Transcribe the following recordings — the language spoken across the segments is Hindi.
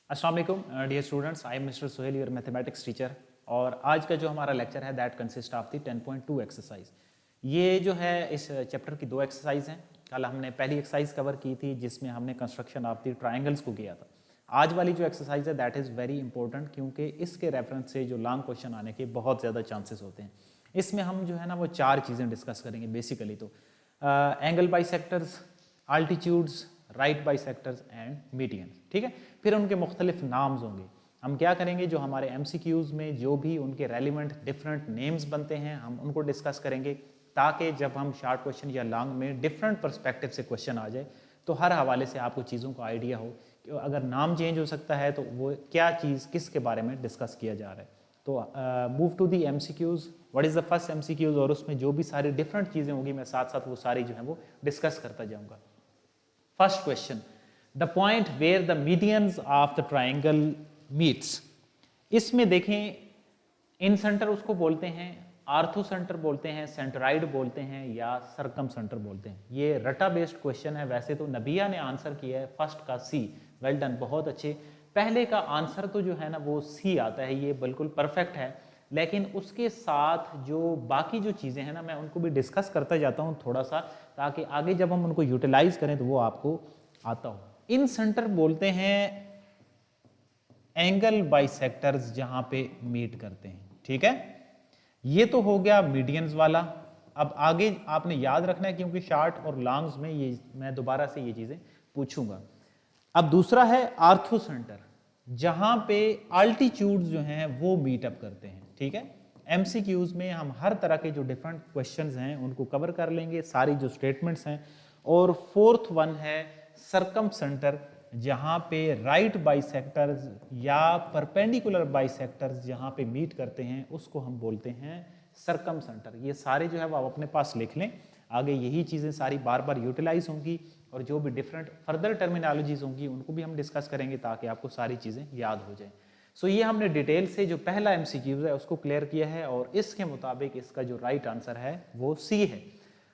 अस्सलाम वालेकुम dear students, I am mister Sohail, your mathematics teacher. और आज का जो हमारा लेक्चर है that consist of the 10.2 exercise. ये जो है इस चैप्टर की दो एक्सरसाइज हैं। कल हमने पहली एक्सरसाइज कवर की थी जिसमें हमने कंस्ट्रक्शन ऑफ द ट्राइंगल्स को किया था। आज वाली जो एक्सरसाइज है दैट इज़ वेरी इंपॉर्टेंट क्योंकि इसके रेफरेंस से जो लॉन्ग क्वेश्चन आने के बहुत ज़्यादा चांसेस होते हैं। इसमें हम जो है ना वो चार चीज़ें डिस्कस करेंगे बेसिकली। तो angle bisectors, altitudes, right bisectors and medians, ठीक है। फिर उनके मुख्तलिफ नाम्स होंगे। हम क्या करेंगे, जो हमारे MCQs में जो भी उनके रेलिवेंट डिफरेंट नेम्स बनते हैं हम उनको डिस्कस करेंगे, ताकि जब हम शॉर्ट क्वेश्चन या लॉन्ग में डिफरेंट पर्सपेक्टिव से क्वेश्चन आ जाए तो हर हवाले से आपको चीज़ों का आइडिया हो कि अगर नाम चेंज हो सकता है तो वो क्या चीज़ किसके बारे में डिस्कस किया जा रहा है। तो move to the MCQs। What is the first MCQs, और उसमें जो भी सारी डिफरेंट चीज़ें होंगी मैं साथ साथ वो सारी जो है वो डिस्कस करता जाऊँगा। First question, the point where the medians of the triangle meets. इसमें देखें, इन सेंटर उसको बोलते हैं, आर्थो सेंटर बोलते हैं, सेंटराइड बोलते हैं या सरकम सेंटर बोलते हैं। ये रटा बेस्ड क्वेश्चन है। वैसे तो नबिया ने आंसर किया है फर्स्ट का सी, वेल डन, बहुत अच्छे। पहले का आंसर तो जो है ना वो सी आता है, ये बिल्कुल परफेक्ट है। लेकिन उसके साथ जो बाकी जो चीज़ें हैं ना मैं उनको भी डिस्कस करता जाता हूँ थोड़ा सा, ताकि आगे जब हम उनको यूटिलाइज करें तो वो आपको आता हो। इन सेंटर बोलते हैं एंगल बाइसेक्टर्स जहां पे मीट करते हैं, ठीक है। ये तो हो गया मीडियंस वाला। अब आगे आपने याद रखना है क्योंकि शॉर्ट और लॉन्ग्स में ये मैं दोबारा से ये चीजें पूछूंगा। अब दूसरा है आर्थो सेंटर, जहां पे अल्टीट्यूड्स जो हैं वो मीट अप करते हैं, ठीक है। MCQs में हम हर तरह के जो डिफरेंट क्वेश्चंस हैं उनको कवर कर लेंगे, सारी जो स्टेटमेंट्स हैं। और फोर्थ वन है सरकम सेंटर, जहां पे राइट बाइसेक्टर्स या परपेंडिकुलर बाइसेक्टर्स जहां पे मीट करते हैं उसको हम बोलते हैं सरकम सेंटर। ये सारे जो है वो आप अपने पास लिख लें, आगे यही चीज़ें सारी बार बार यूटिलाइज होंगी और जो भी डिफरेंट फर्दर टर्मिनोलॉजीज होंगी उनको भी हम डिस्कस करेंगे ताकि आपको सारी चीज़ें याद हो जाएं। सो ये हमने डिटेल से जो पहला MCQ है उसको क्लियर किया है और इसके मुताबिक इसका जो राइट आंसर है वो सी है।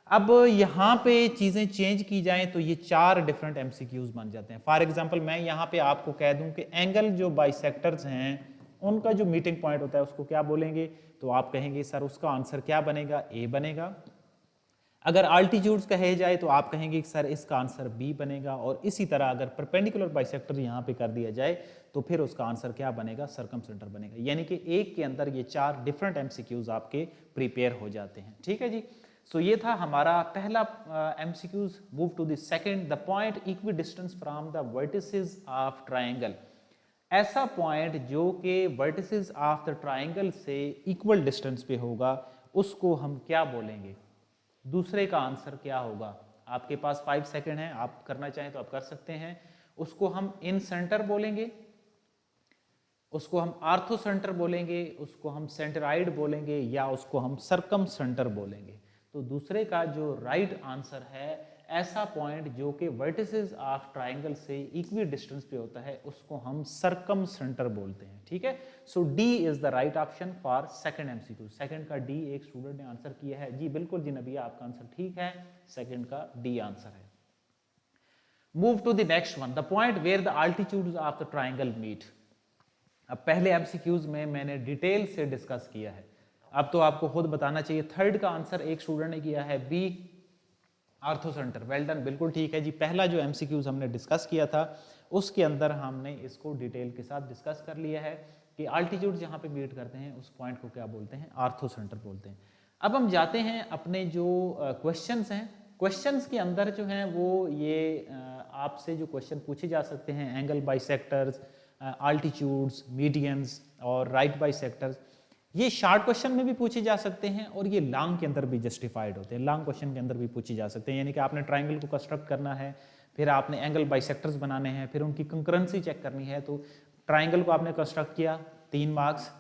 अब यहाँ पे चीज़ें चेंज की जाएं तो ये चार डिफरेंट MCQs बन जाते हैं। फॉर एग्जांपल मैं यहाँ पे आपको कह दूं कि एंगल जो बाइसेक्टर्स हैं उनका जो मीटिंग पॉइंट होता है उसको क्या बोलेंगे, तो आप कहेंगे सर उसका आंसर क्या बनेगा, ए बनेगा। अगर अल्टीट्यूड्स कहे जाए तो आप कहेंगे सर इसका आंसर बी बनेगा। और इसी तरह अगर परपेंडिकुलर बाइसेक्टर यहाँ पे कर दिया जाए तो फिर उसका आंसर क्या बनेगा, सरकम सेंटर बनेगा। यानी कि एक के अंदर ये चार डिफरेंट MCQs आपके प्रिपेयर हो जाते हैं, ठीक है जी। सो ये था हमारा पहला MCQs। Move to the second, the point equidistance from the vertices of triangle. ऐसा पॉइंट जो कि वर्टिसेस ऑफ द ट्राइंगल से इक्वल डिस्टेंस पे होगा उसको हम क्या बोलेंगे। दूसरे का आंसर क्या होगा। आपके पास 5 सेकंड है, आप करना चाहें तो आप कर सकते हैं। उसको हम इन सेंटर बोलेंगे, उसको हम आर्थो सेंटर बोलेंगे, उसको हम सेंटराइड बोलेंगे या उसको हम सरकम सेंटर बोलेंगे। तो दूसरे का जो राइट आंसर है, ऐसा पॉइंट जो कि वर्टिसेस ऑफ ट्राइंगल से इक्वी डिस्टेंस पे होता है उसको हम सरकम सेंटर बोलते हैं, ठीक है। So D is the right option for second MCQ। Second का डी एक स्टूडेंट ने आंसर किया है जी, बिल्कुल जी नबिया, आपका आंसर ठीक है, सेकंड का डी आंसर है। Move to the next one, the point where the altitudes of the triangle meet. अब पहले MCQs में मैंने डिटेल से डिस्कस किया है, अब तो आपको खुद बताना चाहिए। थर्ड का आंसर एक स्टूडेंट ने किया है B, orthocentre, well done, बिल्कुल ठीक है जी। पहला जो MCQs हमने डिस्कस किया था उसके अंदर हमने इसको डिटेल के साथ डिस्कस कर लिया है कि अल्टीट्यूड जहाँ पे मीट करते हैं उस पॉइंट को क्या बोलते हैं, आर्थो सेंटर बोलते हैं। अब हम जाते हैं अपने जो क्वेश्चंस हैं। क्वेश्चंस के अंदर जो हैं वो ये आपसे जो क्वेश्चन पूछे जा सकते हैं, एंगल बाइसेक्टर्स, अल्टीट्यूड्स, मीडियंस और राइट बाइसेक्टर्स, ये शॉर्ट क्वेश्चन में भी पूछे जा सकते हैं और ये लॉन्ग के अंदर भी जस्टिफाइड होते हैं। लॉन्ग क्वेश्चन के अंदर भी पूछे जा सकते हैं, यानी कि आपने ट्राइंगल को कंस्ट्रक्ट करना है, फिर आपने एंगल बाइसेक्टर्स बनाने हैं, फिर उनकी कंकरेंसी चेक करनी है। तो ट्राइंगल को आपने कंस्ट्रक्ट किया 3 मार्क्स,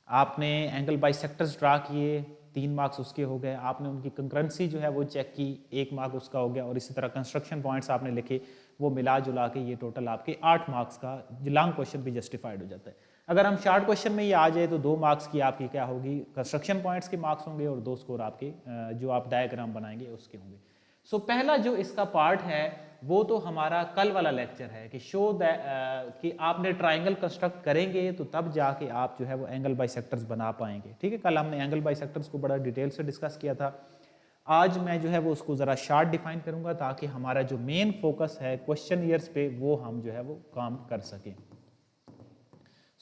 आपने एंगल बाइसेक्टर्स ड्रा किए 3 मार्क्स उसके हो गए, आपने उनकी कंकरेंसी जो है वो चेक की 1 मार्क उसका हो गया, और इसी तरह कंस्ट्रक्शन पॉइंट्स आपने लिखे, वो मिला जुला के ये टोटल आपके 8 मार्क्स का लॉन्ग क्वेश्चन भी जस्टिफाइड हो जाता है। अगर हम शॉर्ट क्वेश्चन में ये आ जाए तो 2 मार्क्स की आपकी क्या होगी, कंस्ट्रक्शन पॉइंट्स के मार्क्स होंगे और 2 स्कोर आपके जो आप डायग्राम बनाएंगे उसके होंगे। सो पहला जो इसका पार्ट है वो तो हमारा कल वाला लेक्चर है कि शो दैट कि आपने ट्राइंगल कंस्ट्रक्ट करेंगे तो तब जाके आप जो है वो एंगल बाइसेक्टर्स बना पाएंगे। ठीक है, कल हमने एंगल बाइसेक्टर्स को बड़ा डिटेल से डिस्कस किया था। आज मैं जो है वो उसको ज़रा शार्ट डिफाइन करूंगा ताकि हमारा जो मेन फोकस है क्वेश्चन ईयर्स पे वो हम जो है वो काम कर सकें।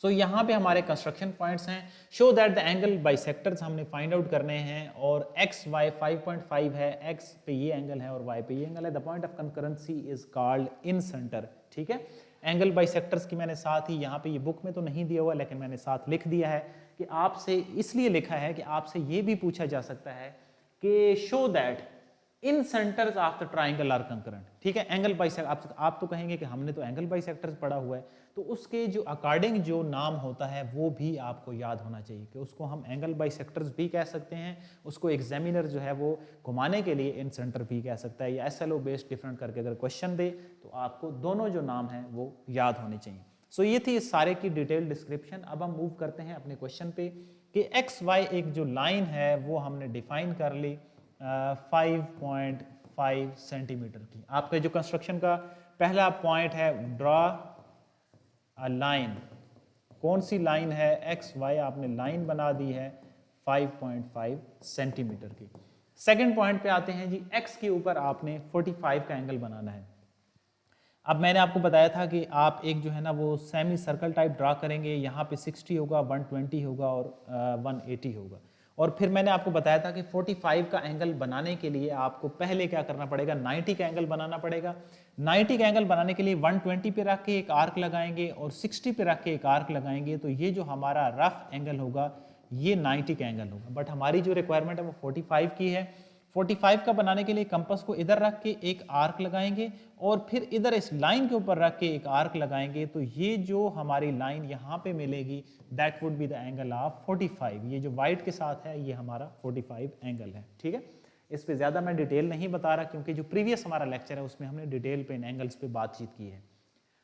सो यहाँ पे हमारे कंस्ट्रक्शन पॉइंट्स हैं। Show that the angle bisectors हमने फाइंड आउट करने हैं और एक्स वाई 5.5 है, एक्स पे ये एंगल है और वाई पे ये एंगल है। The point of concurrency is called in centre. ठीक है, एंगल बाइसेक्टर्स की मैंने साथ ही यहाँ पे ये बुक में तो नहीं दिया हुआ लेकिन मैंने साथ लिख दिया है कि आपसे इसलिए लिखा है कि आपसे ये भी पूछा जा सकता है कि show that incentres of the triangle are concurrent. ठीक है, एंगल बाइसेक्टर आप तो कहेंगे कि हमने तो एंगल बाइसेक्टर्स पढ़ा हुआ है, तो उसके जो अकॉर्डिंग जो नाम होता है वो भी आपको याद होना चाहिए कि उसको हम एंगल बाइसेक्टर्स भी कह सकते हैं, उसको एग्जामिनर जो है वो घुमाने के लिए इन सेंटर भी कह सकता है, या SLO बेस्ड डिफरेंट करके अगर क्वेश्चन दे तो आपको दोनों जो नाम हैं वो याद होने चाहिए। सो ये थी इस सारे की डिटेल डिस्क्रिप्शन। अब हम मूव करते हैं अपने क्वेश्चन पे कि XY एक जो लाइन है वो हमने डिफाइन कर ली 5.5 सेंटीमीटर की। आपके जो कंस्ट्रक्शन का पहला पॉइंट है ड्रॉ अ लाइन। कौन सी लाइन है? XY आपने लाइन बना दी है 5.5 सेंटीमीटर की। सेकंड पॉइंट पे आते हैं जी, X के ऊपर आपने 45 का एंगल बनाना है। अब मैंने आपको बताया था कि आप एक जो है ना वो सेमी सर्कल टाइप ड्रा करेंगे, यहाँ पे 60 होगा, 120 होगा और 180 होगा। और फिर मैंने आपको बताया था कि 45 का एंगल बनाने के लिए आपको पहले क्या करना पड़ेगा, 90 का एंगल बनाना पड़ेगा। 90 का एंगल बनाने के लिए 120 पे रख के एक आर्क लगाएंगे और 60 पे रख के एक आर्क लगाएंगे, तो ये जो हमारा रफ एंगल होगा ये 90 का एंगल होगा। बट हमारी जो रिक्वायरमेंट है वो 45 की है। 45 का बनाने के लिए कंपास को इधर रख के एक आर्क लगाएंगे और फिर इधर इस लाइन के ऊपर रख के एक आर्क लगाएंगे, तो ये जो हमारी लाइन यहाँ पे मिलेगी that would be the angle of 45। ये जो वाइट के साथ है ये हमारा 45 एंगल है। ठीक है, इस पे ज़्यादा मैं डिटेल नहीं बता रहा क्योंकि जो प्रीवियस हमारा लेक्चर है उसमें हमने डिटेल पे इन एंगल्स पे बातचीत की है।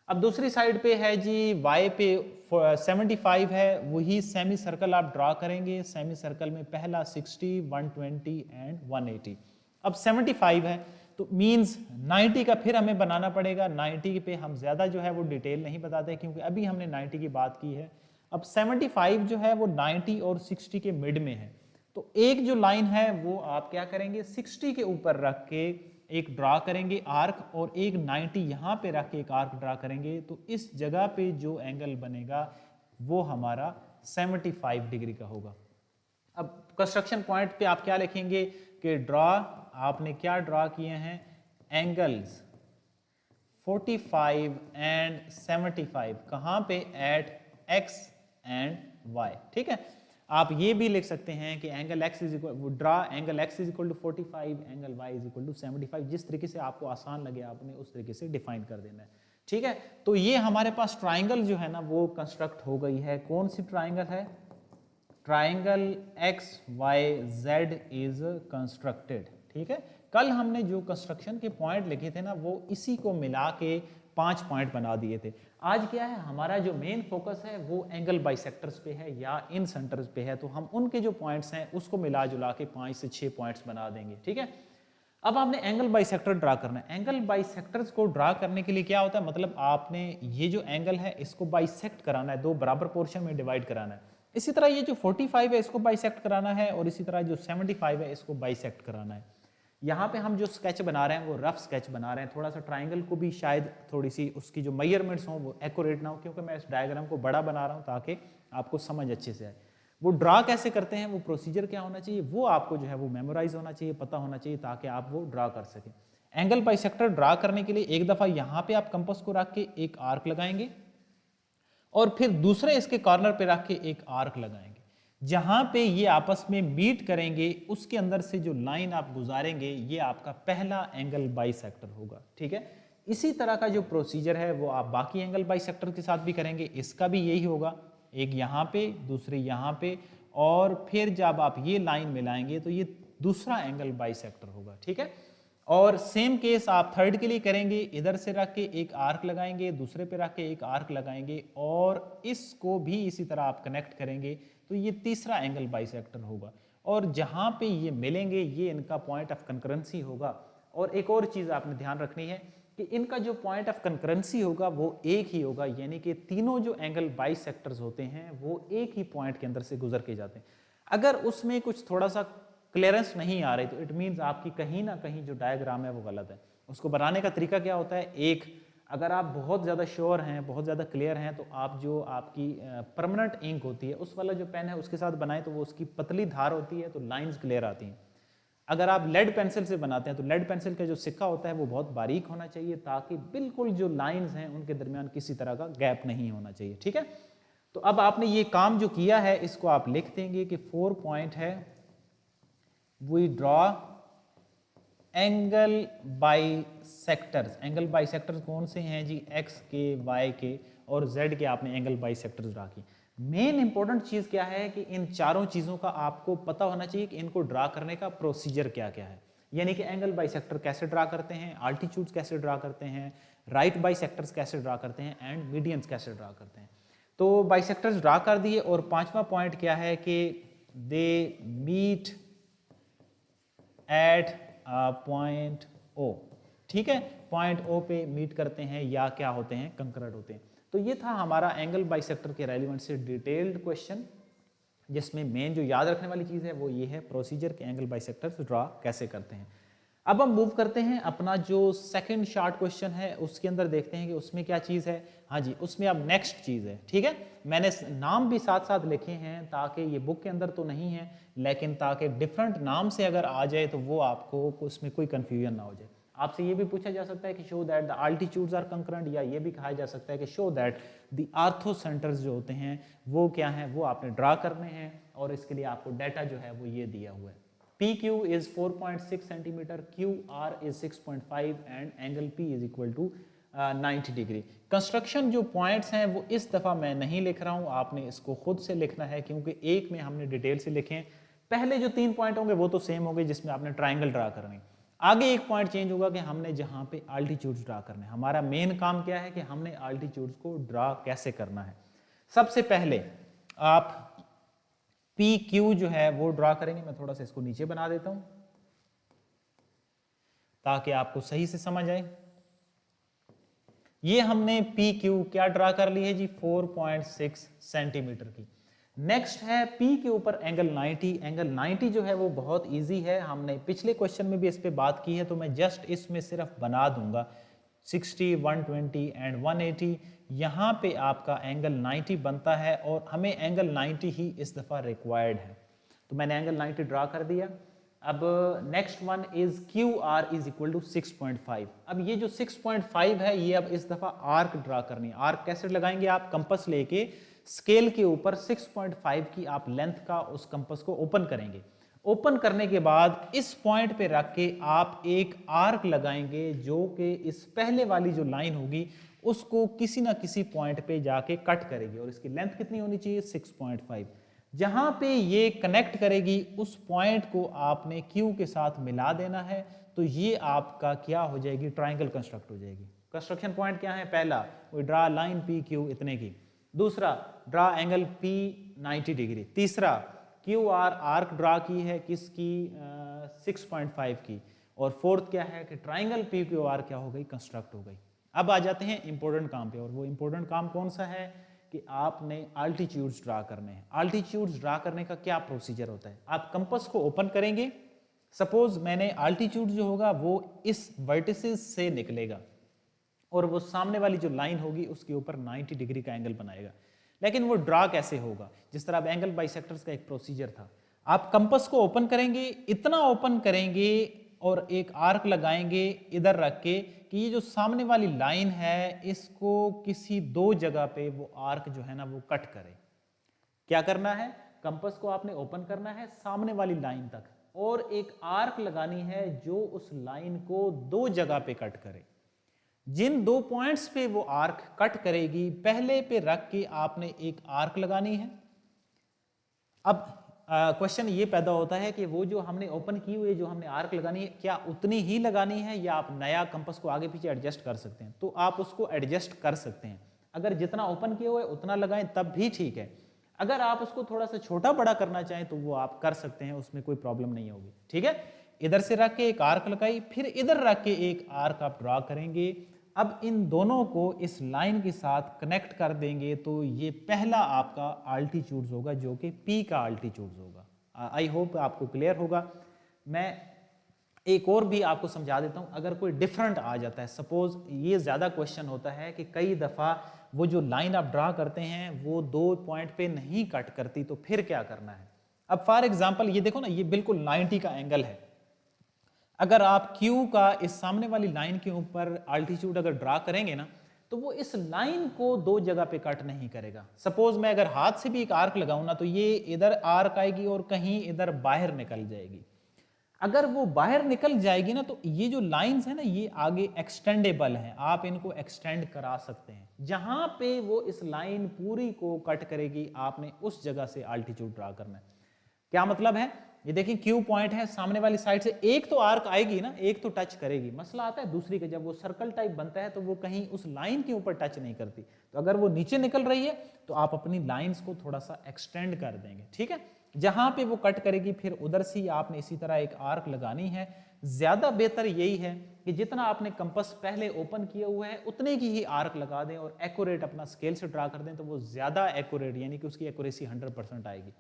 अब दूसरी साइड पे है जी y पे 75 है, वही सेमी सर्कल आप ड्रा करेंगे। सेमी सर्कल में पहला 60, 120 एंड 180। अब 75 है तो मींस 90 का फिर हमें बनाना पड़ेगा। 90 पे हम ज्यादा जो है वो डिटेल नहीं बताते क्योंकि अभी हमने 90 की बात की है। अब 75 जो है वो 90 और 60 के मिड में है, तो एक जो लाइन है वो आप क्या करेंगे, 60 के ऊपर रख के एक ड्रा करेंगे आर्क और एक 90 यहाँ पे रख के एक आर्क ड्रा करेंगे, तो इस जगह पे जो एंगल बनेगा वो हमारा 75 डिग्री का होगा। अब कंस्ट्रक्शन पॉइंट पे आप क्या लिखेंगे कि ड्रा, आपने क्या ड्रा किए हैं, एंगल्स 45 एंड 75 कहाँ पे, एट x एंड y। ठीक है, आप ये भी लिख सकते हैं कि angle x is equal, draw angle x is equal to 45, angle y is equal to 75। जिस तरीके से आपको आसान लगे आपने उस तरीके से डिफाइन कर देना है। ठीक है, तो ये हमारे पास ट्राइंगल जो है ना वो कंस्ट्रक्ट हो गई है। कौन सी ट्राइंगल है? Triangle XYZ is constructed. ठीक है, कल हमने जो कंस्ट्रक्शन के पॉइंट लिखे थे ना वो इसी को मिला के 5 पॉइंट बना दिए थे। आज क्या है, हमारा जो मेन फोकस है वो एंगल बाइसेक्टर्स पे है या इन सेंटर्स पे है, तो हम उनके जो पॉइंट्स हैं उसको मिला जुला के 5 से 6 पॉइंट्स बना देंगे। ठीक है, अब आपने एंगल बाइसेक्टर ड्रा करना है। एंगल बाइसेक्टर्स को ड्रा करने के लिए क्या होता है, मतलब आपने ये जो एंगल है इसको बाइसेक्ट कराना है, दो बराबर पोर्शन में डिवाइड कराना है। इसी तरह ये जो 45 है इसको बाइसेक्ट कराना है और इसी तरह जो 75 है इसको बाइसेक्ट कराना है। यहाँ पे हम जो स्केच बना रहे हैं वो रफ स्केच बना रहे हैं, थोड़ा सा ट्राइंगल को भी शायद थोड़ी सी उसकी जो मेजरमेंट्स हों वो एक्यूरेट ना हो, क्योंकि मैं इस डायग्राम को बड़ा बना रहा हूँ ताकि आपको समझ अच्छे से आए। वो ड्रा कैसे करते हैं, वो प्रोसीजर क्या होना चाहिए, वो आपको जो है वो मेमोराइज होना चाहिए, पता होना चाहिए ताकि आप वो ड्रा कर सकें। एंगल बाइसेक्टर ड्रा करने के लिए एक दफ़ा यहाँ पे आप कंपास को रख के एक आर्क लगाएंगे और फिर दूसरे इसके कॉर्नर पे रख के एक आर्क लगाएंगे। जहां पे ये आपस में मीट करेंगे उसके अंदर से जो लाइन आप गुजारेंगे ये आपका पहला एंगल बाइसेक्टर होगा। ठीक है, इसी तरह का जो प्रोसीजर है वो आप बाकी एंगल बाइसेक्टर के साथ भी करेंगे। इसका भी यही होगा, एक यहाँ पे दूसरी यहाँ पे, और फिर जब आप ये लाइन मिलाएंगे तो ये दूसरा एंगल बाइसेक्टर होगा। ठीक है, और सेम केस आप थर्ड के लिए करेंगे, इधर से रख के एक आर्क लगाएंगे, दूसरे पे रख के एक आर्क लगाएंगे और इसको भी इसी तरह आप कनेक्ट करेंगे, तो ये तीसरा एंगल बाइसेक्टर होगा। और जहां पे ये मिलेंगे ये इनका पॉइंट ऑफ कंकरेंसी होगा। और एक और चीज़ आपने ध्यान रखनी है कि इनका जो पॉइंट ऑफ कंकरेंसी होगा वो एक ही होगा, यानी कि तीनों जो एंगल बाइसेक्टर्स होते हैं वो एक ही पॉइंट के अंदर से गुजर के जाते हैं। अगर उसमें कुछ थोड़ा सा क्लियरेंस नहीं आ रही तो इट मीन्स आपकी कहीं ना कहीं जो डायग्राम है वो गलत है। उसको बनाने का तरीका क्या होता है, एक अगर आप बहुत ज़्यादा श्योर हैं, बहुत ज़्यादा क्लियर हैं, तो आप जो आपकी परमानेंट इंक होती है उस वाला जो पेन है उसके साथ बनाएं तो वो उसकी पतली धार होती है तो लाइंस क्लियर आती हैं। अगर आप लेड पेंसिल से बनाते हैं तो लेड पेंसिल का जो सिक्का होता है वो बहुत बारीक होना चाहिए ताकि बिल्कुल जो लाइंस हैं उनके दरमियान किसी तरह का गैप नहीं होना चाहिए। ठीक है, तो अब आपने ये काम जो किया है इसको आप लिख देंगे कि 4 पॉइंट है, we draw angle bisectors. Angle bisectors कौन से हैं जी, एक्स के, वाई के और जेड के आपने एंगल बाइसेक्टर्स ड्रा की। मेन इंपॉर्टेंट चीज क्या है कि इन चारों चीजों का आपको पता होना चाहिए कि इनको ड्रा करने का प्रोसीजर क्या क्या है, यानी कि एंगल बाइसेक्टर कैसे ड्रा करते हैं, आल्टीट्यूड्स कैसे ड्रा करते हैं, राइट बाइसेक्टर्स कैसे ड्रा करते हैं एंड मीडियंस कैसे ड्रा करते हैं। तो बाइसेक्टर्स ड्रा कर दिए और पांचवा पॉइंट क्या है कि they meet at point O. ठीक है, पॉइंट ओ पे मीट करते हैं या क्या होते हैं, कंकरेंट होते हैं। तो ये था हमारा एंगल बाइसेक्टर के रेलिवेंट से डिटेल्ड क्वेश्चन, जिसमें मेन जो याद रखने वाली चीज़ है वो ये है प्रोसीजर के एंगल बाइसेक्टर्स ड्रा कैसे करते हैं। अब हम मूव करते हैं अपना जो सेकंड शॉर्ट क्वेश्चन है उसके अंदर देखते हैं कि उसमें क्या चीज़ है। हाँ जी, उसमें अब नेक्स्ट चीज़ है। ठीक है, मैंने नाम भी साथ साथ लिखे हैं ताकि ये बुक के अंदर तो नहीं है लेकिन ताकि डिफरेंट नाम से अगर आ जाए तो वो आपको उसमें कोई कन्फ्यूजन ना हो जाए। आपसे ये भी पूछा जा सकता है कि show that the altitudes are concurrent, या ये भी कहा जा सकता है कि show that the orthocentres जो होते हैं वो क्या हैं, वो आपने ड्रा करने हैं और इसके लिए आपको डाटा जो है वो ये दिया हुआ है। PQ is 4.6 centimetre, QR is 6.5 and angle P is equal to 90 degree. Construction जो पॉइंट्स हैं वो इस दफ़ा मैं नहीं लिख रहा हूँ, आपने इसको खुद से लिखना है क्योंकि एक में हमने डिटेल से लिखे हैं। पहले जो 3 पॉइंट होंगे वो तो सेम होंगे जिसमें आपने ट्राइंगल ड्रा करने, आगे एक पॉइंट चेंज होगा कि हमने जहाँ पे आल्टीट्यूड्स ड्रा करने। हमारा मेन काम क्या है कि हमने आल्टीट्यूड्स को ड्रा कैसे करना है। सबसे पहले आप PQ जो है वो ड्रा करेंगे। मैं थोड़ा सा इसको नीचे बना देता हूं ताकि आपको सही से समझ आए। ये हमने PQ क्या ड्रा कर ली है जी, 4.6 सेंटीमीटर की। नेक्स्ट है P के ऊपर एंगल 90। एंगल 90 जो है वो बहुत इजी है, हमने पिछले क्वेश्चन में भी इस पे बात की है, तो मैं जस्ट इसमें सिर्फ बना दूंगा 60, 120 एंड 180। यहाँ पे आपका एंगल 90 बनता है और हमें एंगल 90 ही इस दफ़ा रिक्वायर्ड है, तो मैंने एंगल 90 ड्रा कर दिया। अब next one is QR is equal to 6.5। अब ये जो 6.5 है ये अब इस दफ़ा आर्क ड्रा करनी है। आर्क कैसे लगाएंगे आप, कंपस लेके स्केल के ऊपर 6.5 की आप लेंथ का उस कंपस को ओपन करेंगे। ओपन करने के बाद इस पॉइंट पे रख के आप एक आर्क लगाएंगे जो कि इस पहले वाली जो लाइन होगी उसको किसी ना किसी पॉइंट पे जाके कट करेगी और इसकी लेंथ कितनी होनी चाहिए, 6.5। जहां पे ये कनेक्ट करेगी उस पॉइंट को आपने Q के साथ मिला देना है, तो ये आपका क्या हो जाएगी, ट्राइंगल कंस्ट्रक्ट हो जाएगी। कंस्ट्रक्शन पॉइंट क्या है, पहला वी ड्रा लाइन PQ इतने की, दूसरा ड्रा एंगल P 90 डिग्री, तीसरा QR आर्क ड्रा की है किसकी, 6.5 की, और फोर्थ क्या है कि ट्राइंगल PQR क्या हो गई, कंस्ट्रक्ट हो गई। अब आ जाते हैं इंपॉर्टेंट काम पे, और वो इंपॉर्टेंट काम कौन सा है कि आपने आल्टीट्यूड्स ड्रा करने हैं। आल्टीट्यूड्स ड्रा करने का क्या प्रोसीजर होता है, आप कंपास को ओपन करेंगे। सपोज मैंने आल्टीट्यूड जो होगा वो इस वर्टिसेस से निकलेगा और वो सामने वाली जो लाइन होगी उसके ऊपर 90 डिग्री का एंगल बनाएगा, लेकिन वो ड्रा कैसे होगा, जिस तरह अब एंगल बाइसेक्टर्स का एक प्रोसीजर था। आप कंपास को ओपन करेंगे, इतना ओपन करेंगे और एक आर्क लगाएंगे इधर रख के कि ये जो सामने वाली लाइन है इसको किसी दो जगह पे वो आर्क जो है ना वो कट करे। क्या करना है, कंपास को आपने ओपन करना है सामने वाली लाइन तक और एक आर्क लगानी है जो उस लाइन को दो जगह पे कट करे। जिन दो पॉइंट्स पे वो आर्क कट करेगी पहले पे रख के आपने एक आर्क लगानी है। अब क्वेश्चन ये पैदा होता है कि वो जो हमने ओपन की हुई जो हमने आर्क लगानी है क्या उतनी ही लगानी है या आप नया कंपास को आगे पीछे एडजस्ट कर सकते हैं, तो आप उसको एडजस्ट कर सकते हैं। अगर जितना ओपन किए हुए उतना लगाएं तब भी ठीक है, अगर आप उसको थोड़ा सा छोटा बड़ा करना चाहें तो वो आप कर सकते हैं, उसमें कोई प्रॉब्लम नहीं होगी। ठीक है, इधर से रख के एक आर्क लगाई, फिर इधर रख के एक आर्क आप ड्रा करेंगे। अब इन दोनों को इस लाइन के साथ कनेक्ट कर देंगे तो ये पहला आपका आल्टीट्यूड होगा जो कि P का आल्टीट्यूड होगा। आई होप आपको क्लियर होगा। मैं एक और भी आपको समझा देता हूँ, अगर कोई डिफरेंट आ जाता है, सपोज ये ज़्यादा क्वेश्चन होता है कि कई दफ़ा वो जो लाइन आप ड्रा करते हैं वो 2 पॉइंट पे नहीं कट करती, तो फिर क्या करना है। अब फॉर एग्जांपल ये देखो ना, ये बिल्कुल 90 का एंगल है। अगर आप Q का इस सामने वाली लाइन के ऊपर आल्टीट्यूड अगर ड्रा करेंगे ना, तो वो इस लाइन को 2 जगह पे कट नहीं करेगा। सपोज मैं अगर हाथ से भी एक आर्क लगाऊं ना, तो ये इधर आर्क आएगी और कहीं इधर बाहर निकल जाएगी। अगर वो बाहर निकल जाएगी ना, तो ये जो लाइंस है ना, ये आगे एक्सटेंडेबल हैं, आप इनको एक्सटेंड करा सकते हैं। जहां पे वो इस लाइन पूरी को कट करेगी, आपने उस जगह से आल्टीट्यूड ड्रा करना है। क्या मतलब है, ये देखिए Q पॉइंट है, सामने वाली साइड से एक तो आर्क आएगी ना, एक तो टच करेगी। मसला आता है दूसरी का, जब वो सर्कल टाइप बनता है तो वो कहीं उस लाइन के ऊपर टच नहीं करती। तो अगर वो नीचे निकल रही है तो आप अपनी लाइंस को थोड़ा सा एक्सटेंड कर देंगे, ठीक है। जहां पे वो कट करेगी फिर उधर से आपने इसी तरह एक आर्क लगानी है। ज्यादा बेहतर यही है कि जितना आपने कंपास पहले ओपन किया हुआ है उतने की ही आर्क लगा दें और एक्यूरेट अपना स्केल से ड्रा कर दें, तो वो ज्यादा एक्यूरेट यानी कि उसकी एक्यूरेसी 100% आएगी।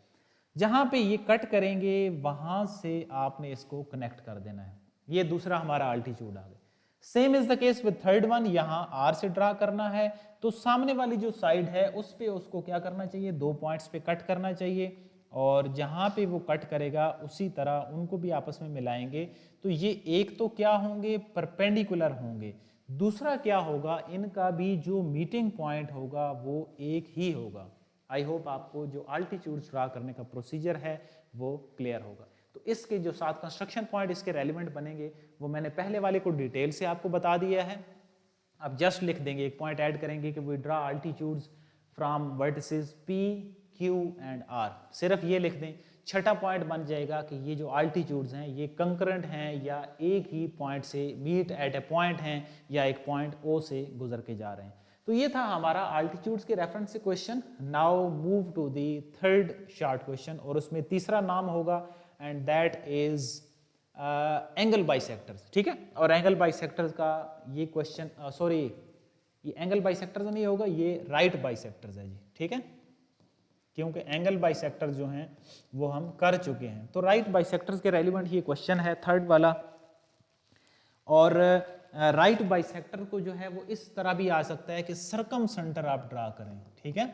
जहां पे ये कट करेंगे वहां से आपने इसको कनेक्ट कर देना है। ये दूसरा हमारा आल्टीट्यूड आ गया। Same is the case with third one, यहां आर से ड्रा करना है, तो सामने वाली जो साइड है उस पे उसको क्या करना चाहिए, 2 पॉइंट्स पे कट करना चाहिए, और जहां पे वो कट करेगा उसी तरह उनको भी आपस में मिलाएंगे। तो ये एक तो क्या होंगे, परपेंडिकुलर होंगे, दूसरा क्या होगा, इनका भी जो मीटिंग पॉइंट होगा वो एक ही होगा। आई होप आपको जो आल्टीट्यूड्स ड्रा करने का प्रोसीजर है वो क्लियर होगा। तो इसके जो 7 कंस्ट्रक्शन पॉइंट इसके रेलिवेंट बनेंगे वो मैंने पहले वाले को डिटेल से आपको बता दिया है। अब जस्ट लिख देंगे, एक पॉइंट ऐड करेंगे कि we draw altitudes from vertices P, Q and R। सिर्फ ये लिख दें, छठा पॉइंट बन जाएगा कि ये जो आल्टीट्यूड्स हैं ये कंकरेंट हैं या एक ही पॉइंट से मीट एट ए पॉइंट हैं या एक पॉइंट O से गुजर के जा रहे हैं। तो ये था हमारा आल्टीट्यूड्स के रेफरेंस से question. Now move to the third short question, और उसमें तीसरा नाम होगा and that is angle bisectors, ठीक है। और एंगल बाइसेक्टर्स का ये क्वेश्चन, सॉरी ये एंगल बाइसेक्टर्स नहीं होगा, ये राइट बाइसेक्टर्स है जी, ठीक है, क्योंकि एंगल बाइसेक्टर्स जो हैं वो हम कर चुके हैं। तो राइट बाइसेक्टर्स के रेलिवेंट ये क्वेश्चन है थर्ड वाला। और राइट बाइसेक्टर को जो है वो इस तरह भी आ सकता है कि सरकम सेंटर आप ड्रा करें, ठीक है।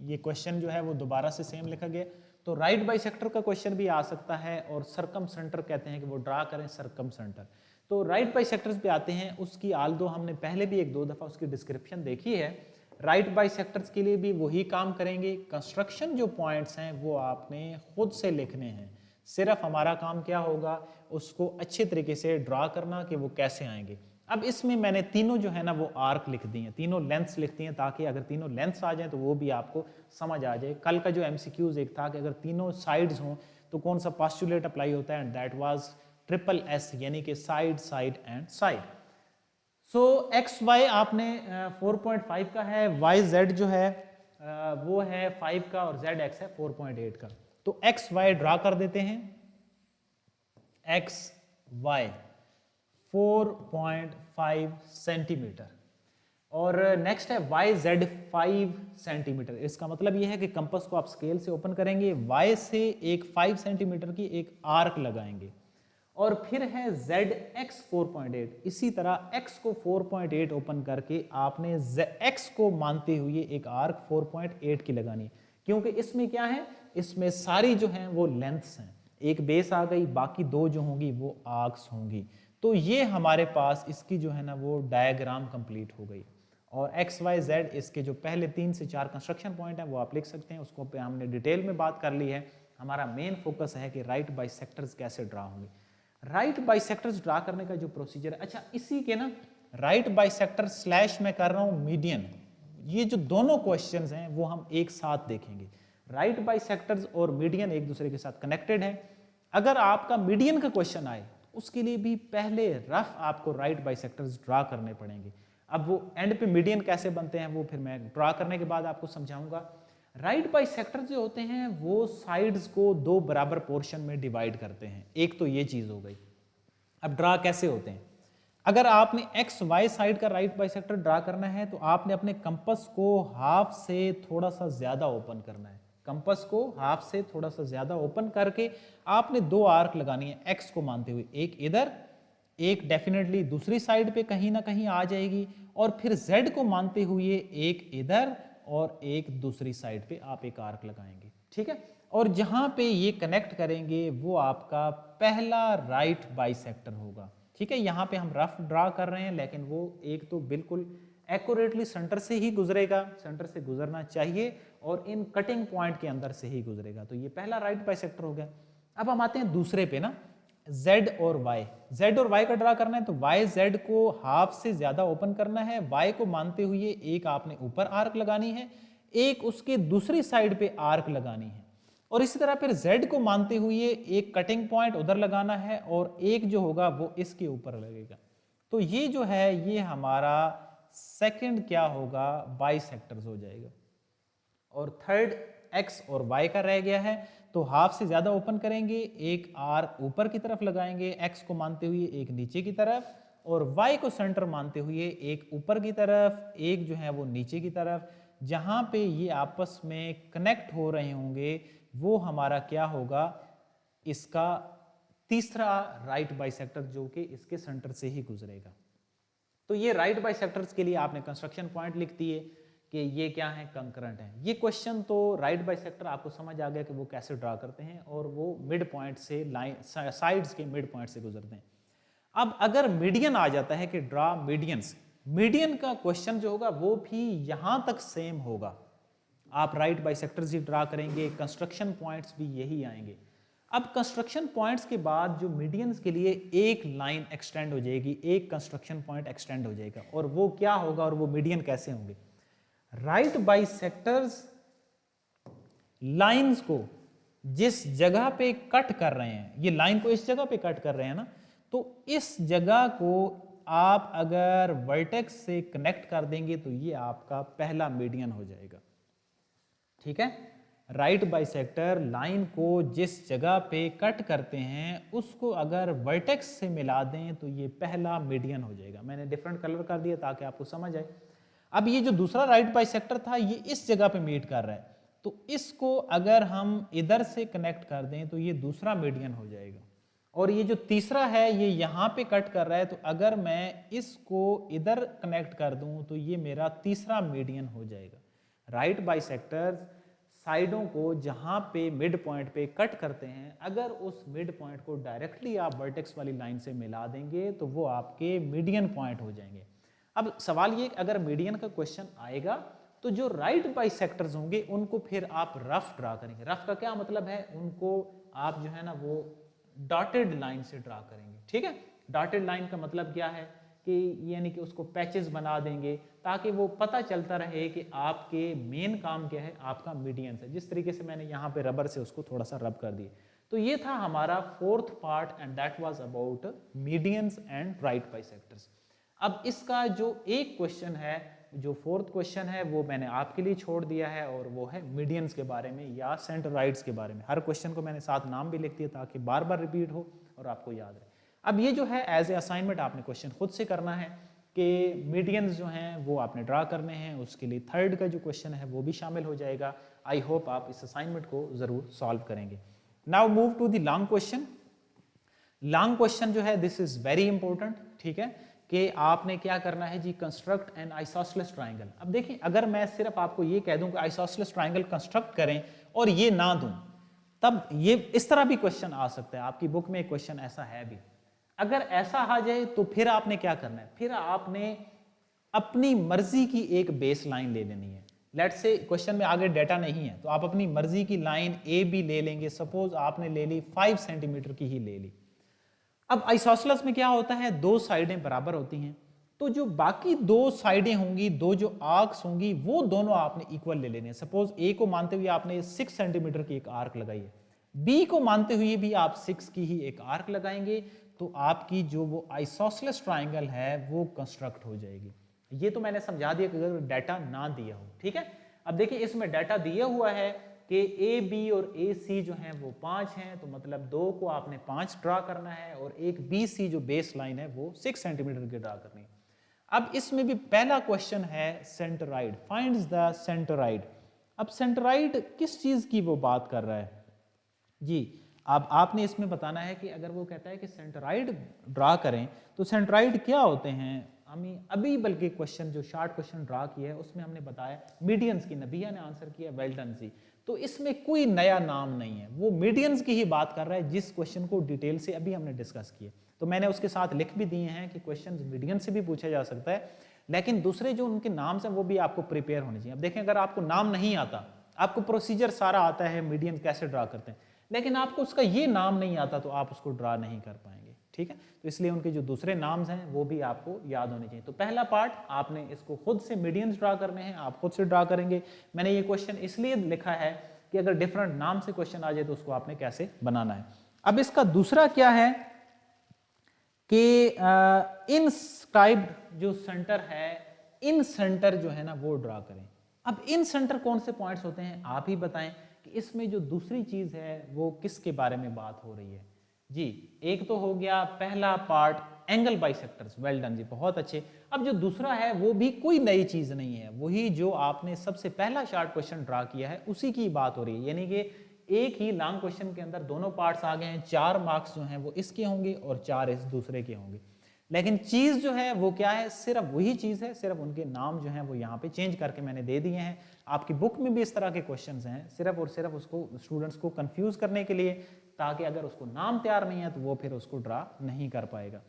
ये क्वेश्चन जो है वो दोबारा से सेम लिखा गया। तो राइट बाइसेक्टर का क्वेश्चन भी आ सकता है, और सरकम सेंटर कहते हैं कि वो ड्रा करें सरकम सेंटर। तो राइट बाइसेक्टर्स पे आते हैं, उसकी आल्दो हमने पहले भी 1-2 दफा उसकी डिस्क्रिप्शन देखी है। राइट बाइसेक्टर्स के लिए भी वही काम करेंगे। कंस्ट्रक्शन जो पॉइंट्स हैं वो आपने खुद से लिखने हैं, सिर्फ हमारा काम क्या होगा, उसको अच्छे तरीके से ड्रा करना कि वो कैसे आएंगे। अब इसमें मैंने तीनों जो है ना वो आर्क लिख दी हैं, तीनों लेंथ्स लिख दी हैं, ताकि अगर तीनों लेंथ्स आ जाएं तो वो भी आपको समझ आ जाए। कल का जो MCQs एक था कि अगर तीनों साइड्स हों तो कौन सा पोस्टुलेट अप्लाई होता है, एंड दैट वाज SSS यानी कि side side and side. So XY आपने 4.5 का है, YZ जो है वो है 5 का, और ZX है 4.8 का। तो XY ड्रा कर देते हैं, XY 4.5 सेंटीमीटर, और नेक्स्ट है YZ 5 सेंटीमीटर। इसका मतलब यह है कि कंपास को आप स्केल से ओपन करेंगे, Y से एक 5 सेंटीमीटर की एक आर्क लगाएंगे, और फिर है ZX 4.8। इसी तरह X को 4.8 ओपन करके आपने X को मानते हुए एक आर्क 4.8 की लगानी है, क्योंकि इसमें क्या है, इसमें सारी जो हैं वो लेंथ्स हैं, एक बेस आ गई, बाकी 2 जो होंगी वो आर्क्स होंगी। तो ये हमारे पास इसकी जो है ना वो डायग्राम कंप्लीट हो गई। और XYZ इसके जो पहले 3 से 4 कंस्ट्रक्शन पॉइंट हैं वो आप लिख सकते हैं, उसको पे हमने डिटेल में बात कर ली है। हमारा मेन फोकस है कि राइट बाइसेक्टर्स कैसे ड्रा होंगे। राइट बाइसेक्टर्स ड्रा करने का जो प्रोसीजर है, अच्छा इसी के ना राइट बाइसेक्टर स्लैश में कर रहा हूँ मीडियन, ये जो दोनों क्वेश्चंस हैं वो हम एक साथ देखेंगे। राइट बाइसेक्टर्स और मीडियन एक दूसरे के साथ कनेक्टेड है। अगर आपका मीडियन का क्वेश्चन आए उसके लिए भी पहले रफ आपको राइट बाइसेक्टर्स ड्रा करने पड़ेंगे। अब वो एंड पे मीडियन कैसे बनते हैं वो फिर मैं ड्रा करने के बाद आपको समझाऊंगा। राइट बाइसेक्टर जो होते हैं वो साइड्स को दो बराबर पोर्शन में डिवाइड करते हैं। एक तो ये चीज हो गई। अब ड्रा कैसे होते हैं? अगर आपने एक्स वाई साइड का राइट बाइसेक्टर ड्रा करना है तो आपने अपने कंपास को हाफ से थोड़ा सा ज्यादा ओपन करना है। कंपास को हाफ से थोड़ा सा ज्यादा ओपन करके आपने दो आर्क लगानी है एक्स को मानते हुए, एक इधर, एक डेफिनेटली दूसरी साइड पे कहीं ना कहीं आ जाएगी, और फिर जेड को मानते हुए एक इधर और एक दूसरी साइड पे आप एक आर्क लगाएंगे। ठीक है, और जहां पे ये कनेक्ट करेंगे वो आपका पहला राइट बाइसेक्टर होगा। ठीक है, यहाँ पे हम रफ ड्रा कर रहे हैं लेकिन वो एक तो बिल्कुल एक्यूरेटली सेंटर से ही गुजरेगा, सेंटर से गुजरना चाहिए, और इन कटिंग पॉइंट के अंदर से ही गुजरेगा। तो ये पहला राइट बाइसेक्टर हो गया। अब हम आते हैं दूसरे पे ना, Z और Y। Z और Y का ड्रा करना है तो Y Z को हाफ से ज्यादा ओपन करना है, Y को मानते हुए एक आपने ऊपर आर्क लगानी है, एक उसके दूसरी साइड पे आर्क लगानी है, और इसी तरह फिर Z को मानते हुए एक कटिंग पॉइंट उधर लगाना है और एक जो होगा वो इसके ऊपर लगेगा। तो ये जो है ये हमारा सेकंड क्या होगा, बाइसेक्टर्स हो जाएगा। और थर्ड x और y का रह गया है, तो हाफ से ज्यादा ओपन करेंगे, एक आर्क ऊपर की तरफ लगाएंगे x को मानते हुए, एक नीचे की तरफ, और y को सेंटर मानते हुए एक ऊपर की तरफ, एक जो है वो नीचे की तरफ। जहां पे ये आपस में कनेक्ट हो रहे होंगे वो हमारा क्या होगा, इसका तीसरा राइट बाइसेक्टर जो कि इसके सेंटर से ही गुजरेगा। तो ये राइट बाइसेक्टर्स के लिए आपने कंस्ट्रक्शन पॉइंट लिख दिए कि ये क्या है, कंकरेंट है। ये क्वेश्चन तो राइट बाइसेक्टर आपको समझ आ गया कि वो कैसे ड्रा करते हैं, और वो मिड पॉइंट से लाइन साइड्स के मिड पॉइंट से गुजरते हैं। अब अगर मीडियन आ जाता है कि ड्रा मीडियंस, मीडियन का क्वेश्चन जो होगा वो भी यहां तक सेम होगा। आप राइट बाइसेक्टर्स ही ड्रा करेंगे, कंस्ट्रक्शन पॉइंट्स भी यही आएंगे। अब कंस्ट्रक्शन पॉइंट्स के बाद जो मीडियंस के लिए एक लाइन एक्सटेंड हो जाएगी, एक कंस्ट्रक्शन पॉइंट एक्सटेंड हो जाएगा, और वो क्या होगा और वो मीडियन कैसे होंगे। राइट बाइसेक्टर्स लाइंस को जिस जगह पे कट कर रहे हैं, ये लाइन को इस जगह पे कट कर रहे हैं ना, तो इस जगह को आप अगर वर्टेक्स से कनेक्ट कर देंगे तो ये आपका पहला मीडियन हो जाएगा। ठीक है, राइट बाइसेक्टर लाइन को जिस जगह पे कट करते हैं उसको अगर वर्टेक्स से मिला दें तो ये पहला मीडियन हो जाएगा। मैंने डिफरेंट कलर कर दिया ताकि आपको समझ आए। अब ये जो दूसरा राइट बाइसेक्टर था ये इस जगह पे मीट कर रहा है, तो इसको अगर हम इधर से कनेक्ट कर दें तो ये दूसरा मीडियन हो जाएगा। और ये जो तीसरा है ये यहाँ पे कट कर रहा है, तो अगर मैं इसको इधर कनेक्ट कर दूं तो ये मेरा तीसरा मीडियन हो जाएगा। राइट बाइसेक्टर्स साइडों को जहां पे मिड पॉइंट पे कट करते हैं, अगर उस मिड पॉइंट को डायरेक्टली आप वर्टेक्स वाली लाइन से मिला देंगे तो वो आपके मीडियन पॉइंट हो जाएंगे। अब सवाल ये, अगर मीडियन का क्वेश्चन आएगा तो जो राइट बाइसेक्टर्स होंगे उनको फिर आप रफ ड्रा करेंगे। रफ का क्या मतलब है, उनको आप जो है ना वो डॉटेड लाइन से ड्रा करेंगे। ठीक है, डॉटेड लाइन का मतलब क्या है कि यानी कि उसको पैचेस बना देंगे ताकि वो पता चलता रहे कि आपके मेन काम क्या है, आपका मीडियन है। जिस तरीके से मैंने यहाँ पे रबर से उसको थोड़ा सा रब कर दिया। तो ये था हमारा fourth part and that was about medians and right bisectors. अब इसका जो एक क्वेश्चन है, जो फोर्थ क्वेश्चन है, वो मैंने आपके लिए छोड़ दिया है, और वो है मीडियंस के बारे में या सेंटरोइड्स के बारे में। हर क्वेश्चन को मैंने साथ नाम भी लिख दिया ताकि बार बार रिपीट हो और आपको याद रहे। अब ये जो है एज ए असाइनमेंट आपने क्वेश्चन खुद से करना है कि मीडियंस जो हैं वो आपने ड्रा करने हैं। उसके लिए थर्ड का जो क्वेश्चन है वो भी शामिल हो जाएगा। आई होप आप इस असाइनमेंट को जरूर सॉल्व करेंगे। Now move to the long question. Long question जो है दिस इज वेरी इंपॉर्टेंट। ठीक है, कि आपने क्या करना है जी, कंस्ट्रक्ट एन आइसोसेलेस ट्राइंगल। अब देखिए, अगर मैं सिर्फ आपको ये कह दूं कि आइसोसेलेस ट्राइंगल कंस्ट्रक्ट करें और ये ना दूं, तब ये इस तरह भी क्वेश्चन आ सकता है। आपकी बुक में एक क्वेश्चन ऐसा है भी। अगर ऐसा आ जाए तो फिर आपने क्या करना है, फिर आपने अपनी मर्जी की एक बेस लाइन ले लेनी है। लेट्स से क्वेश्चन में आगे डेटा नहीं है तो आप अपनी मर्जी की लाइन ए बी ले लेंगे। सपोज आपने ले ली 5 सेंटीमीटर की ही ले ली। अब आइसोसेलेस में क्या होता है, दो साइडें बराबर होती हैं, तो जो बाकी दो साइडें होंगी, दो जो आर्क्स होंगी, वो दोनों आपने इक्वल ले लेने हैं। सपोज ए को मानते हुए आपने 6 सेंटीमीटर की एक आर्क लगाई है, बी को मानते हुए भी आप 6 की ही एक आर्क लगाएंगे, तो आपकी जो वो आइसोसेलेस ट्राइंगल है वो कंस्ट्रक्ट हो जाएगी। ये तो मैंने समझा दिया कि अगर डाटा ना दिया हो। ठीक है, अब देखिए इसमें डाटा दिया हुआ है कि ए बी और ए सी जो हैं वो 5 हैं, तो मतलब 2 को आपने 5 ड्रा करना है और एक बी सी जो बेस लाइन है वो 6 सेंटीमीटर की ड्रा करनी है। अब इसमें भी पहला क्वेश्चन है सेंटराइड, फाइंड्स द सेंटराइड। अब सेंटराइड किस चीज की वो बात कर रहा है जी? अब आपने इसमें बताना है कि अगर वो कहता है कि सेंटराइड ड्रा करें तो सेंटराइड क्या होते हैं। हमें अभी बल्कि क्वेश्चन जो शॉर्ट क्वेश्चन ड्रा किया है उसमें हमने बताया मीडियंस की, नबिया ने आंसर किया वेल डन जी। तो इसमें कोई नया नाम नहीं है, वो मीडियंस की ही बात कर रहा है जिस क्वेश्चन को डिटेल से अभी हमने डिस्कस किया। तो मैंने उसके साथ लिख भी दिए हैं कि क्वेश्चन मीडियन से भी पूछा जा सकता है, लेकिन दूसरे जो उनके नाम हैं वो भी आपको प्रिपेयर होने चाहिए। अब देखें अगर आपको नाम नहीं आता, आपको प्रोसीजर सारा आता है मीडियन कैसे ड्रा करते हैं, लेकिन आपको उसका ये नाम नहीं आता तो आप उसको ड्रा नहीं कर पाएंगे, ठीक है। तो इसलिए उनके जो दूसरे नाम्स हैं वो भी आपको याद होने चाहिए। तो पहला पार्ट आपने इसको खुद से मीडियंस ड्रा करने हैं, आप खुद से ड्रा करेंगे। मैंने ये क्वेश्चन इसलिए लिखा है कि अगर डिफरेंट नाम से क्वेश्चन आ जाए तो उसको आपने कैसे बनाना है। अब इसका दूसरा क्या है कि इनस्क्राइब्ड जो सेंटर है, इन सेंटर जो है ना वो ड्रा करें। अब इन सेंटर कौन से पॉइंट्स होते हैं आप ही बताएं कि इसमें जो दूसरी चीज है वो किसके बारे में बात हो रही है जी। एक तो हो गया पहला part angle bisectors, well done जी, बहुत अच्छे। अब जो दूसरा है वो भी कोई नई चीज नहीं है, वही जो आपने सबसे पहला शॉर्ट क्वेश्चन ड्रा किया है उसी की बात हो रही है। यानी कि एक ही लॉन्ग क्वेश्चन के अंदर दोनों पार्ट्स आ गए हैं, 4 मार्क्स जो हैं वो इसके होंगे और 4 इस दूसरे के होंगे। लेकिन चीज जो है वो क्या है, सिर्फ वही चीज है, सिर्फ उनके नाम जो हैं वो यहाँ पे चेंज करके मैंने दे दिए हैं। आपकी बुक में भी इस तरह के क्वेश्चंस हैं, सिर्फ और सिर्फ उसको स्टूडेंट्स को कंफ्यूज करने के लिए, ताकि अगर उसको नाम तैयार नहीं है तो वो फिर उसको ड्रा नहीं कर पाएगा।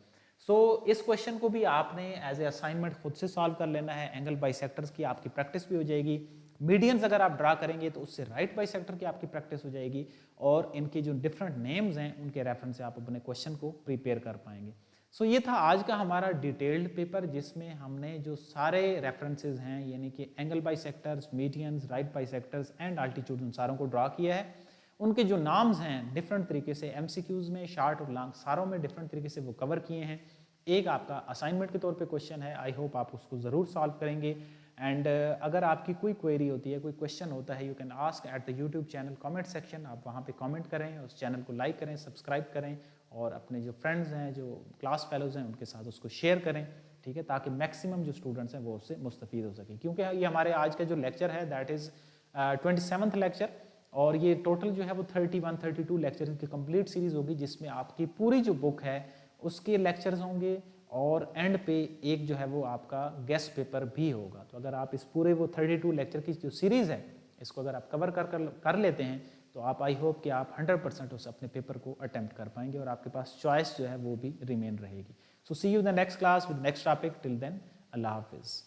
सो इस क्वेश्चन को भी आपने एज ए असाइनमेंट खुद से सॉल्व कर लेना है। एंगल बाइसेक्टर्स की आपकी प्रैक्टिस भी हो जाएगी, मीडियंस अगर आप ड्रा करेंगे तो उससे राइट बाइसेक्टर की आपकी प्रैक्टिस हो जाएगी, और इनके जो डिफरेंट नेम्स हैं उनके रेफरेंस से आप अपने क्वेश्चन को प्रिपेयर कर पाएंगे। सो ये था आज का हमारा डिटेल्ड पेपर, जिसमें हमने जो सारे रेफरेंसेस हैं यानी कि angle bisectors, medians, right bisectors and altitude, उन सारों को ड्रा किया है। उनके जो नाम्स हैं डिफरेंट तरीके से एमसीक्यूज में, शॉर्ट और लॉन्ग, सारों में डिफरेंट तरीके से वो कवर किए हैं। एक आपका असाइनमेंट के तौर पे क्वेश्चन है, आई होप आप उसको ज़रूर सॉल्व करेंगे। एंड अगर आपकी कोई क्वेरी होती है, कोई क्वेश्चन होता है, you can ask at the YouTube channel comment section. आप वहाँ पे कमेंट करें, उस चैनल को लाइक करें, सब्सक्राइब करें, और अपने जो फ्रेंड्स हैं, जो क्लास फेलोज हैं, उनके साथ उसको शेयर करें, ठीक है, ताकि मैक्सिमम जो स्टूडेंट्स हैं वो उससे मुस्तफ़ीद हो सकें। क्योंकि ये हमारे आज का जो लेक्चर है दैट इज़ 27th लेक्चर, और ये टोटल जो है वो 31-32 लेक्चर की कंप्लीट सीरीज़ होगी, जिसमें आपकी पूरी जो बुक है उसके लेक्चर्स होंगे, और एंड पे एक जो है वो आपका गेस्ट पेपर भी होगा। तो अगर आप इस पूरे वो 32 लेक्चर की जो सीरीज़ है इसको अगर आप कवर कर लेते हैं तो आप, आई होप कि आप 100% उस अपने पेपर को अटेम्प्ट कर पाएंगे, और आपके पास चॉइस जो है वो भी रिमेन रहेगी। So see you in the next class with next topic. Till then, अल्लाह हाफिज़।